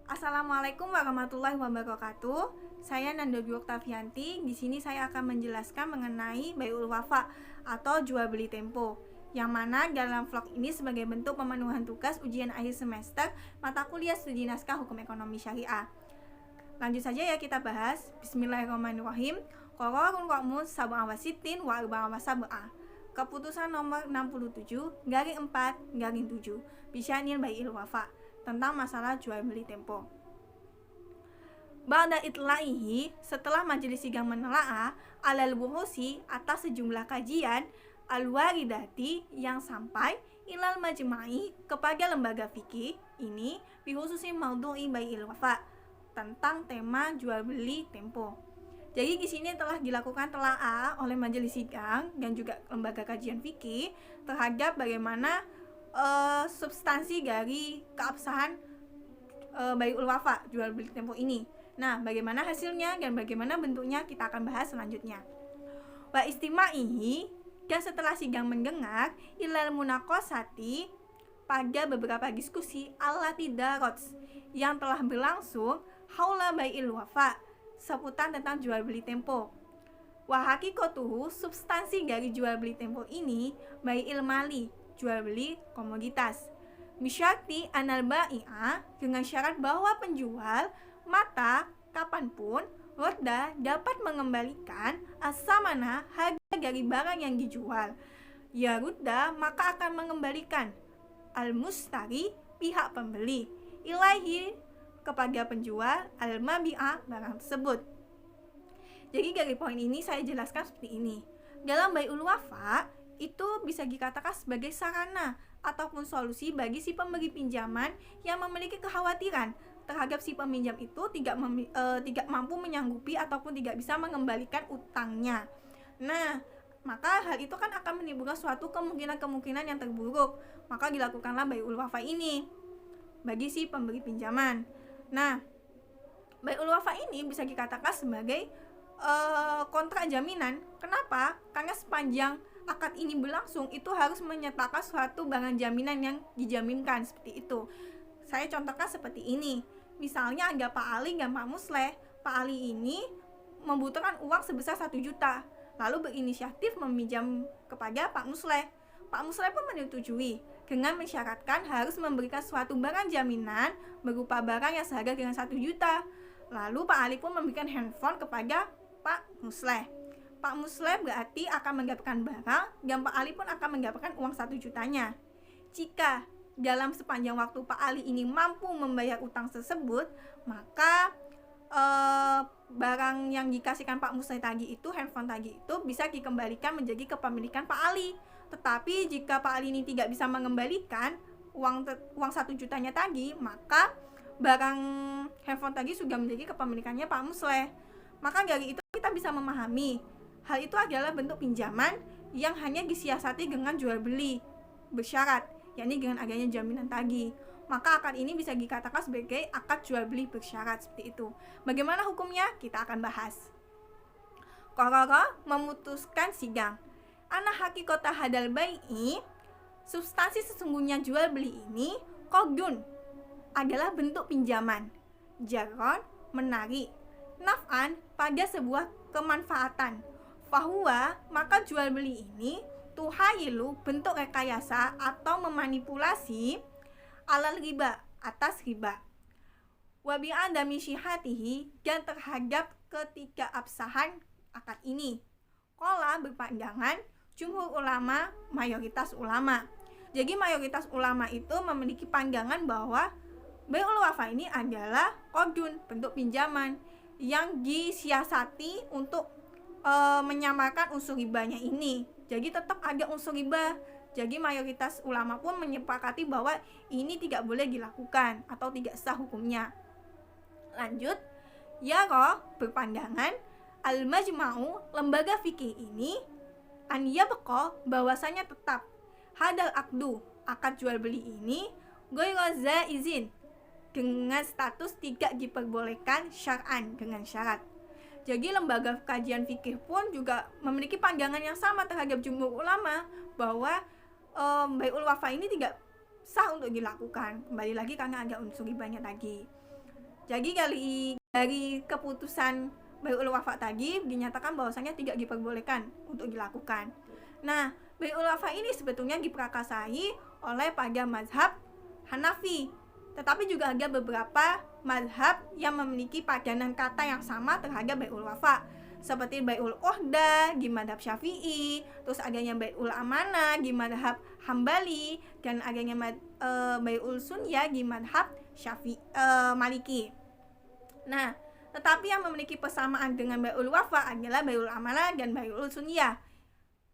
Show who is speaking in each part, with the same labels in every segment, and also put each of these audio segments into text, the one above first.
Speaker 1: Assalamualaikum warahmatullahi wabarakatuh. Saya Nanda Dwi Oktavianti. Di sini saya akan menjelaskan mengenai bai'ul wafa atau jual beli tempo. Yang mana dalam vlog ini sebagai bentuk pemenuhan tugas ujian akhir semester mata kuliah studi naskah hukum ekonomi syariah. Lanjut saja ya kita bahas. Bismillahirrahmanirrahim. Qararun qa'mun sab'a wa sittin wa arba'a wa sab'a. Keputusan nomor 67/4/7 Bisya'nil bai'il wafa tentang masalah jual beli tempo. Ba'da itlaihi, setelah majelis sidang menelaah alal buhusi atas sejumlah kajian al-waridati yang sampai ilal majma'i kepada lembaga fikih ini bihususi maudhu'i bai'il wafa tentang tema jual beli tempo. Jadi di sini telah dilakukan telaah oleh majelis sidang dan juga lembaga kajian fikih terhadap bagaimana substansi dari keabsahan bai'ul wafa jual beli tempo ini. Nah, bagaimana hasilnya dan bagaimana bentuknya kita akan bahas selanjutnya. Wa istima'ihi, dan setelah sidang mendengar ilal munaqashati pada beberapa diskusi allati darots yang telah berlangsung haula bai'il wafa seputar tentang jual beli tempo. Wa haqiqatuhu, substansi dari jual beli tempo ini bai'il mali, jual beli komoditas. Misyarti anal bai'a, dengan syarat bahwa penjual mata kapanpun roda dapat mengembalikan asamana harga dari barang yang dijual. Ya rudda, maka akan mengembalikan al-mustari, pihak pembeli, ilahi, kepada penjual al-mabi'ah, barang tersebut. Jadi dari poin ini saya jelaskan seperti ini. Dalam bai'ul wafa itu bisa dikatakan sebagai sarana ataupun solusi bagi si pemberi pinjaman yang memiliki kekhawatiran terhadap si peminjam itu tidak mampu menyanggupi ataupun tidak bisa mengembalikan utangnya. Nah, maka hal itu kan akan menimbulkan suatu kemungkinan-kemungkinan yang terburuk. Maka dilakukanlah bai'ul wafa ini bagi si pemberi pinjaman. Nah, bai'ul wafa ini bisa dikatakan sebagai kontrak jaminan. Kenapa? Karena sepanjang akad ini berlangsung itu harus menyertakan suatu barang jaminan yang dijaminkan, seperti itu. Saya contohkan seperti ini. Misalnya ada Pak Ali dan Pak Musleh. Pak Ali ini membutuhkan uang sebesar 1 juta, lalu berinisiatif meminjam kepada Pak Musleh. Pak Musleh pun menyetujui dengan mensyaratkan harus memberikan suatu barang jaminan berupa barang yang seharga dengan 1 juta. Lalu Pak Ali pun memberikan handphone kepada Pak Musleh. Pak Musleh berarti akan mendapatkan barang dan Pak Ali pun akan mendapatkan uang 1 jutanya. Jika dalam sepanjang waktu Pak Ali ini mampu membayar utang tersebut, maka barang yang dikasihkan Pak Musleh tadi itu, handphone tadi itu bisa dikembalikan menjadi kepemilikan Pak Ali. Tetapi jika Pak Ali ini tidak bisa mengembalikan uang 1 jutanya tadi, maka barang handphone tadi sudah menjadi kepemilikannya Pak Musleh. Maka dari itu kita bisa memahami hal itu adalah bentuk pinjaman yang hanya disiasati dengan jual beli bersyarat, yakni dengan adanya jaminan tadi. Maka akad ini bisa dikatakan sebagai akad jual beli bersyarat, seperti itu. Bagaimana hukumnya? Kita akan bahas. Qarara, memutuskan sidang. Ana haqiqata hadal bai'i, substansi sesungguhnya jual beli ini qardun, adalah bentuk pinjaman. Jarron, menarik. Naf'an, pada sebuah kemanfaatan. Fahuwa, maka jual beli ini tuhayilu, bentuk rekayasa atau memanipulasi alal riba, atas riba. Wabi'adami syihatihi, dan terhadap ketiga absahan akad ini. Qala, berpandangan jumhur ulama, mayoritas ulama. Jadi mayoritas ulama itu memiliki pandangan bahwa bai'ul wafa ini adalah qardun, bentuk pinjaman yang disiasati untuk menyamakan unsur ribanya ini. Jadi tetap ada unsur riba. Jadi mayoritas ulama pun menyepakati bahwa ini tidak boleh dilakukan atau tidak sah hukumnya. Lanjut, yara, berpandangan al-majma'u, lembaga fikih ini an yabqa, bahwasanya tetap hadal akdu, akad jual beli ini ghairu zaizin, dengan status tidak diperbolehkan syar'an, dengan syarat. Jadi lembaga kajian fikih pun juga memiliki pandangan yang sama terhadap jumhur ulama bahwa bai'ul wafa ini tidak sah untuk dilakukan. Kembali lagi karena ada unsur ribanya tadi. Jadi dari keputusan bai'ul wafa tadi dinyatakan bahwasanya tidak diperbolehkan untuk dilakukan. Nah, bai'ul wafa ini sebetulnya diprakarsai oleh pada mazhab Hanafi. Tetapi juga ada beberapa mazhab yang memiliki padanan kata yang sama terhadap bai'ul wafa, seperti bai'ul uhdah di mazhab Syafi'i, terus adanya bai'ul amanah di mazhab Hambali, dan adanya bai'ul sunnah di mazhab Maliki. Nah, tetapi yang memiliki persamaan dengan bai'ul wafa adalah bai'ul amanah dan bai'ul sunnah,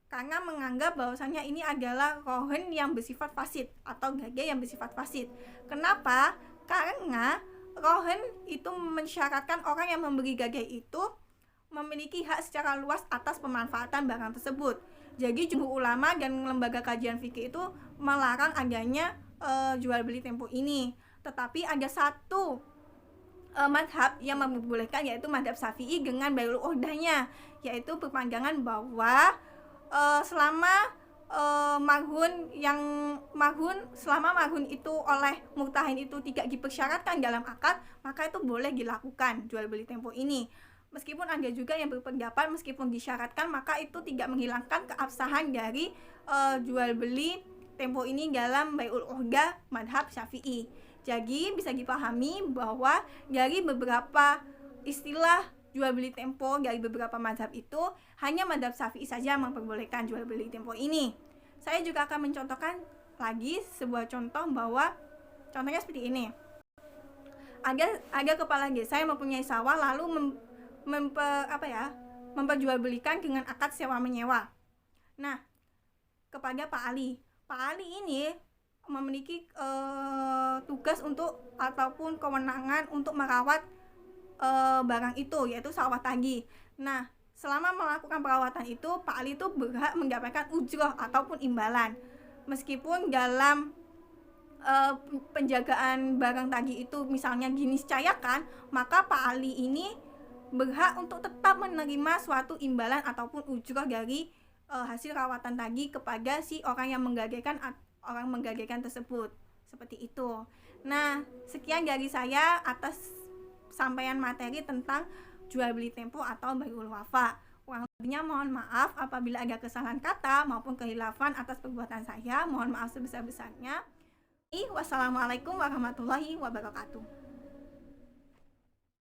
Speaker 1: karena menganggap bahwasanya ini adalah rohen yang bersifat fasid atau gage yang bersifat fasid. Kenapa? Karena rohen itu mensyaratkan orang yang memberi gage itu memiliki hak secara luas atas pemanfaatan barang tersebut. Jadi jumhur ulama dan lembaga kajian fikih itu melarang adanya jual beli tempo ini. Tetapi ada satu madhab yang membolehkan, yaitu madhab Syafi'i dengan bai'ul uhdahnya, yaitu berpandangan bahwa selama marhun itu oleh murtahin itu tidak dipersyaratkan dalam akad, maka itu boleh dilakukan jual beli tempo ini. Meskipun ada juga yang berpendapat meskipun disyaratkan maka itu tidak menghilangkan keabsahan dari jual beli tempo ini dalam bai'ul uhdah madhab Syafi'i. Jadi bisa dipahami bahwa dari beberapa istilah jual beli tempo dari beberapa mazhab itu hanya mazhab Syafi'i saja memperbolehkan jual beli tempo ini. Saya juga akan mencontohkan lagi sebuah contoh bahwa contohnya seperti ini. Ada kepala desa yang mempunyai sawah lalu memperjualbelikan dengan akad sewa menyewa. Nah, kepada Pak Ali. Pak Ali ini memiliki tugas untuk ataupun kewenangan untuk merawat barang itu, yaitu sawah tadi. Nah, selama melakukan perawatan itu, Pak Ali itu berhak mendapatkan ujroh ataupun imbalan. Meskipun dalam penjagaan barang tadi itu misalnya diniscayakan, maka Pak Ali ini berhak untuk tetap menerima suatu imbalan ataupun ujroh dari hasil rawatan tadi kepada si orang yang menggadekan tersebut. Seperti itu. Nah, sekian dari saya atas sampaian materi tentang jual beli tempo atau bai'ul wafa. Kurang lebihnya mohon maaf apabila ada kesalahan kata maupun kehilafan atas perbuatan saya. Mohon maaf sebesar-besarnya. Wassalamualaikum warahmatullahi wabarakatuh.